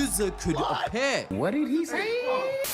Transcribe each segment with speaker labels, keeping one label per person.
Speaker 1: user could appear.
Speaker 2: What did he say?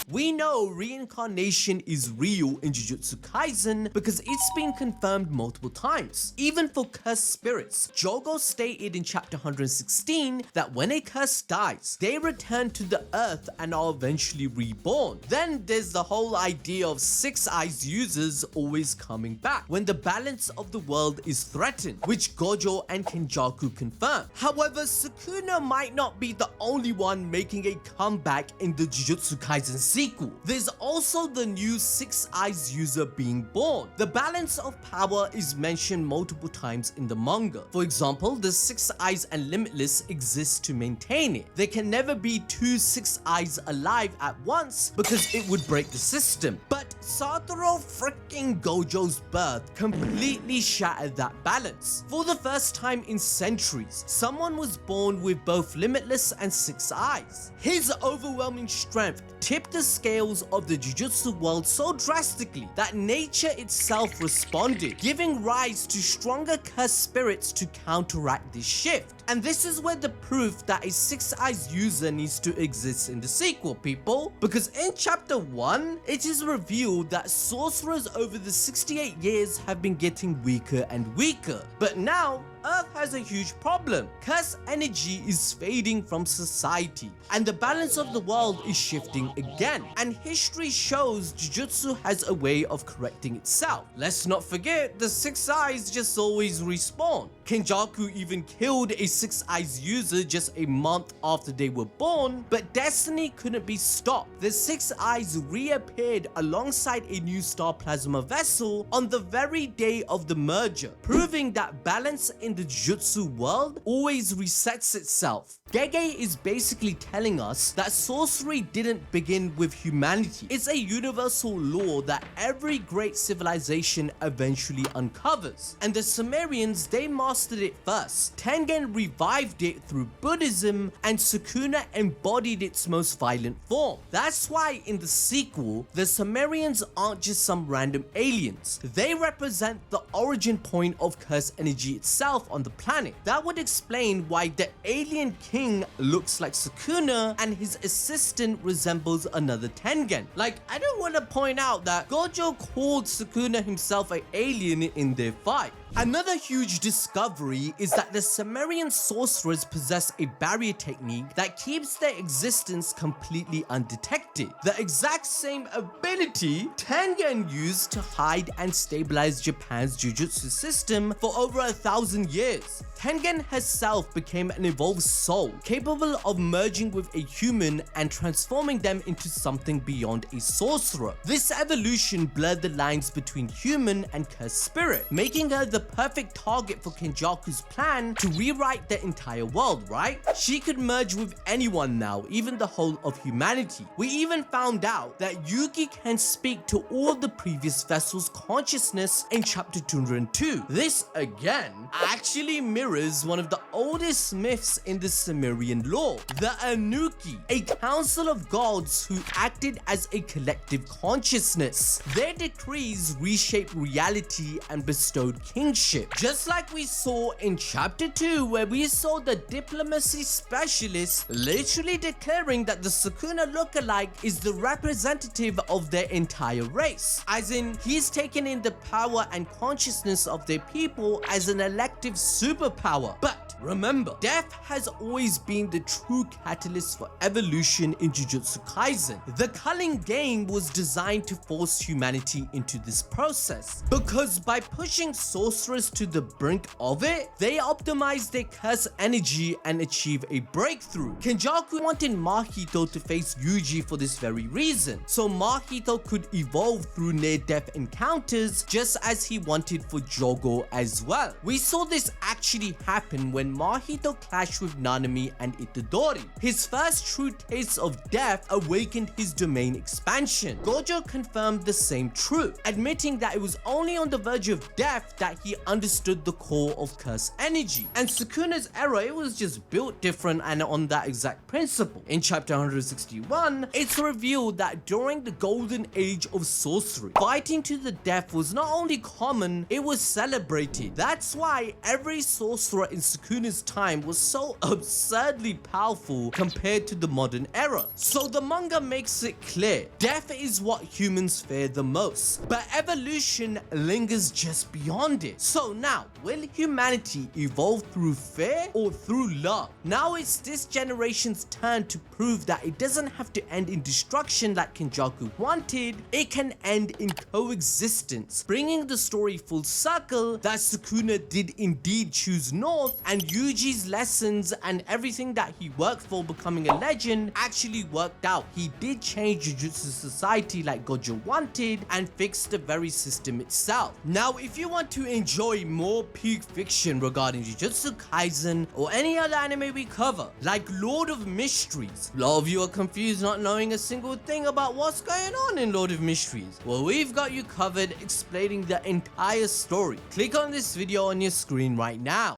Speaker 1: We know reincarnation is real in Jujutsu Kaisen because it's been confirmed multiple times. Even for cursed spirits, Jogo stated in chapter 116 that when a curse dies, they return to the earth and are eventually reborn. Then there's the whole idea of Six Eyes users always coming back when the balance of the world is threatened, which Gojo and Kenjaku confirm. However, Sukuna might not be the only one making a comeback in the Jujutsu Kaisen sequel. There's also the new Six Eyes user being born. The balance of power is mentioned multiple times in the manga. For example, the Six Eyes and Limitless exist to maintain it. There can never be two Six Eyes alive at once because it would break the system. But Satoru freaking Gojo's birth completely shattered that balance. For the first time in centuries, someone was born with both Limitless and Six Eyes. His overwhelming strength tipped the scales of the Jujutsu world so drastically that nature itself responded, giving rise to stronger cursed spirits to counteract this shift. And this is where the proof that a Six Eyes user needs to exist in the sequel, people. Because in chapter 1, it is revealed that sorcerers over the 68 years have been getting weaker and weaker. But now, Earth has a huge problem. Curse energy is fading from society, and the balance of the world is shifting again. And history shows Jujutsu has a way of correcting itself. Let's not forget, the Six Eyes just always respawn. Kenjaku even killed a Six Eyes user just a month after they were born, but destiny couldn't be stopped. The Six Eyes reappeared alongside a new star plasma vessel on the very day of the merger, proving that balance in the Jujutsu world always resets itself. Gege is basically telling us that sorcery didn't begin with humanity. It's a universal law that every great civilization eventually uncovers. And the Sumerians, they mastered it first. Tengen revived it through Buddhism, and Sukuna embodied its most violent form. That's why in the sequel, the Sumerians aren't just some random aliens. They represent the origin point of curse energy itself on the planet. That would explain why the alien king looks like Sukuna and his assistant resembles another Tengen. Like, I don't want to point out that Gojo called Sukuna himself an alien in their fight. Another huge discovery is that the Sumerian sorcerers possess a barrier technique that keeps their existence completely undetected. The exact same ability Tengen used to hide and stabilize Japan's Jujutsu system for over 1,000 years. Tengen herself became an evolved soul, capable of merging with a human and transforming them into something beyond a sorcerer. This evolution blurred the lines between human and cursed spirit, making her the perfect target for Kenjaku's plan to rewrite the entire world, right? She could merge with anyone now, even the whole of humanity. We even found out that Yuki can speak to all the previous vessels' consciousness in chapter 202. This, again, actually mirrors one of the oldest myths in the Sumerian lore, the Anuki, a council of gods who acted as a collective consciousness. Their decrees reshaped reality and bestowed kingship, just like we saw in chapter 2, where we saw the diplomacy specialist literally declaring that the Sukuna lookalike is the representative of their entire race, as in he's taken in the power and consciousness of their people as an elective superpower. But remember, death has always been the true catalyst for evolution in Jujutsu Kaisen. The culling game was designed to force humanity into this process, because by pushing sorcerers to the brink of it, they optimized their curse energy and achieve a breakthrough. Kenjaku wanted Mahito to face Yuji for this very reason, so Mahito could evolve through near-death encounters, just as he wanted for Jogo as well. We saw this actually happen when Mahito clashed with Nanami and Itadori. His first true taste of death awakened his domain expansion. Gojo confirmed the same truth, admitting that it was only on the verge of death that he understood the core of curse energy. And Sukuna's era, it was just built different and on that exact principle. In chapter 161, it's revealed that during the golden age of sorcery, fighting to the death was not only common, it was celebrated. That's why every sorcerer in Sukuna Sukuna's time was so absurdly powerful compared to the modern era. So the manga makes it clear, death is what humans fear the most, but evolution lingers just beyond it. So now, will humanity evolve through fear or through love? Now it's this generation's turn to prove that it doesn't have to end in destruction like Kenjaku wanted, it can end in coexistence, bringing the story full circle that Sukuna did indeed choose North, and Yuji's lessons and everything that he worked for becoming a legend actually worked out. He did change Jujutsu society like Gojo wanted and fix the very system itself. Now, if you want to enjoy more peak fiction regarding Jujutsu Kaisen or any other anime we cover, like Lord of Mysteries, a lot of you are confused not knowing a single thing about what's going on in Lord of Mysteries. Well, we've got you covered explaining the entire story. Click on this video on your screen right now.